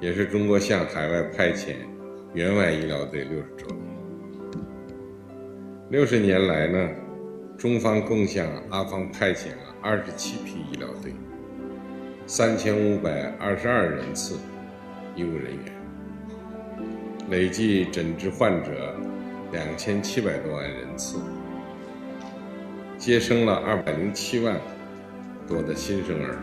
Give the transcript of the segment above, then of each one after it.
也是中国向海外派遣援外医疗队60周年。60年来呢，中方共向阿方派遣了27批医疗队，3522人次医务人员，累计诊治患者2700多万人次，接生了207万多的新生儿。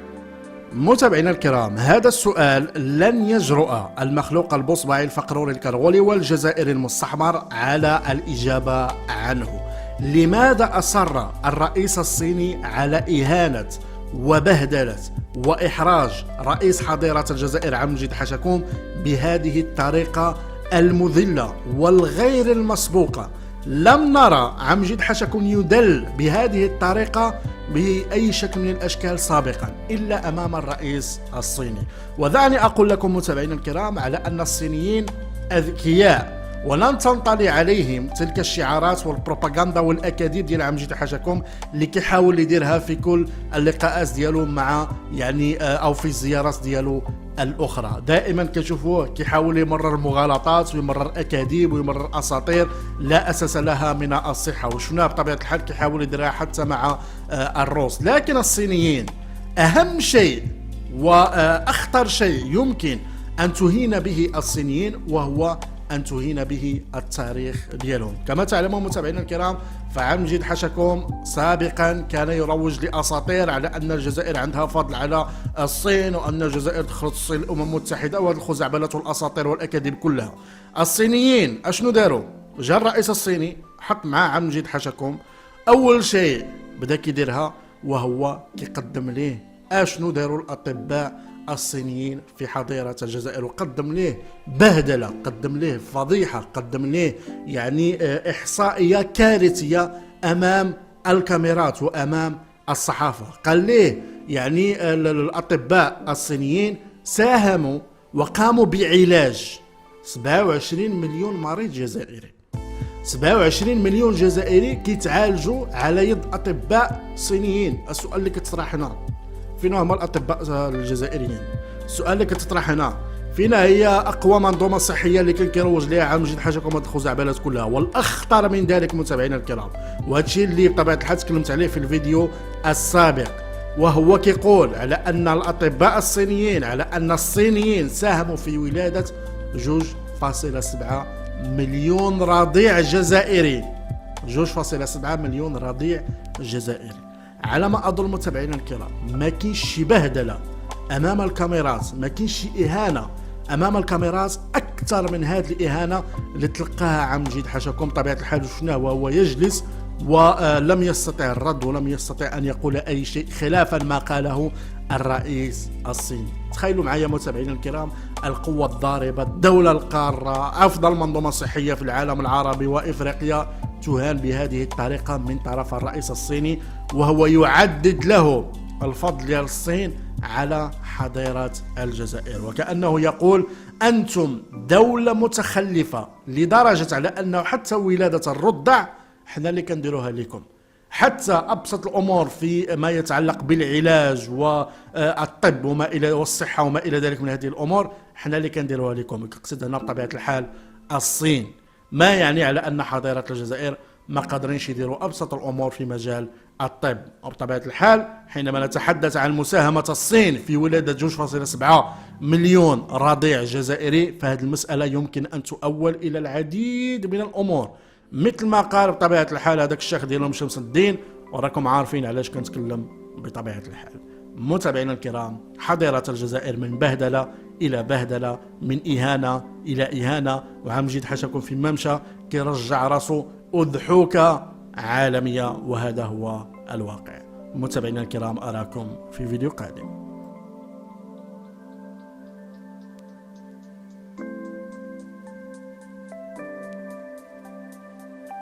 متابعينا الكرام، هذا السؤال لن يجرؤ المخلوق البصبعي الفقروري الكرغولي والجزائري المستحمر على الإجابة عنه. لماذا أصر الرئيس الصيني على إهانة وبهدلة وإحراج رئيس حضيرة الجزائر عبد المجيد حشكوم بهذه الطريقة المذلة والغير المسبوقة؟ لم نرى عبد المجيد حشكوم يدل بهذه الطريقة بأي شكل من الأشكال سابقا إلا أمام الرئيس الصيني. ودعني أقول لكم متابعينا الكرام على أن الصينيين أذكياء، ولن تنطلي عليهم تلك الشعارات والبروباغندا والأكاذيب ديال عبد المجيد حشكوم اللي كيحاول يديرها في كل اللقاءات ديالو مع أو في الزيارات ديالو الأخرى. دائما كتشوفوه كيحاول يمرر مغالطات ويمرر أكاذيب ويمرر أساطير لا أساس لها من الصحة، وشفناها بطبيعة الحال كيحاول يديرها حتى مع الروس. لكن الصينيين أهم شيء وأخطر شيء يمكن أن تهين به الصينيين وهو أن تهين به التاريخ ديالهم. كما تعلمون متابعينا الكرام، فعبد المجيد حشكوم سابقا كان يروج لأساطير على أن الجزائر عندها فضل على الصين، وأن الجزائر دخلت الصين الأمم المتحدة، وهذه الخزعبلات والأساطير والأكاذيب كلها. الصينيين أشنو داروا؟ جا الرئيس الصيني حط معاه عبد المجيد حشكوم، أول شيء بدا كيديرها وهو كيقدم ليه أشنو داروا الأطباء الصينيين في حضيرة الجزائر، وقدم ليه بهدلة، قدم ليه فضيحة، قدم ليه إحصائية كارثية أمام الكاميرات وأمام الصحافة. قال ليه الأطباء الصينيين ساهموا وقاموا بعلاج 27 مليون مريض جزائري. 27 مليون جزائري كيتعالجوا على يد أطباء صينيين. السؤال اللي كتطرح هنا، فين هما الأطباء الجزائريين؟ السؤال اللي كتطرح هنا، فين هي أقوى منظومة صحية اللي كان كيروج ليها عبد المجيد حشكوم هاد الخزعبلات كلها؟ والأخطر من ذلك متابعينا الكرام، وهذا الشيء اللي بطبيعة الحال تكلمت عليه في الفيديو السابق، وهو كيقول على أن الأطباء الصينيين، على أن الصينيين ساهموا في ولادة 2.7 مليون رضيع جزائري. 2.7 مليون رضيع جزائري. على ما أظن متابعينا الكرام، ما كاينش شي بهدلة أمام الكاميرات، ما كاينش شي إهانة أمام الكاميرات أكثر من هذه الإهانة اللي تلقاها عبد المجيد حشكوم. طبيعة الحال شفناه وهو يجلس ولم يستطع الرد ولم يستطع أن يقول أي شيء خلافا ما قاله الرئيس الصيني. تخيلوا معايا متابعينا الكرام، القوة الضاربة، الدولة القارة، أفضل منظومة صحية في العالم العربي وإفريقيا تهان بهذه الطريقة من طرف الرئيس الصيني، وهو يعدد له الفضل ديال الصين على حضيرة الجزائر، وكأنه يقول أنتم دولة متخلفة لدرجة على أنه حتى ولادة الرضع احنا اللي كنديروها لكم، حتى أبسط الأمور في ما يتعلق بالعلاج والطب وما إلى والصحة وما إلى ذلك من هذه الأمور احنا اللي كنديروها لكم. يقصد هنا بطبيعة الحال الصين، ما يعني على أن حضيرة الجزائر ما قادرينش يديروا أبسط الأمور في مجال الطب. وبطبيعة الحال حينما نتحدث عن مساهمة الصين في ولادة 2.7 مليون رضيع جزائري، فهذه المسألة يمكن أن تؤول إلى العديد من الأمور، مثل ما قال بطبيعة الحال هذاك الشيخ ديالهم شمس الدين، وراكم عارفين علاش كنتكلم بطبيعة الحال. متابعينا الكرام، حضيرة الجزائر من بهدلة إلى بهدلة، من إهانة إلى إهانة، وعبد المجيد حشكوم في ممشى كيرجع راسه أضحوكة عالمية، وهذا هو الواقع. متابعينا الكرام، أراكم في فيديو قادم.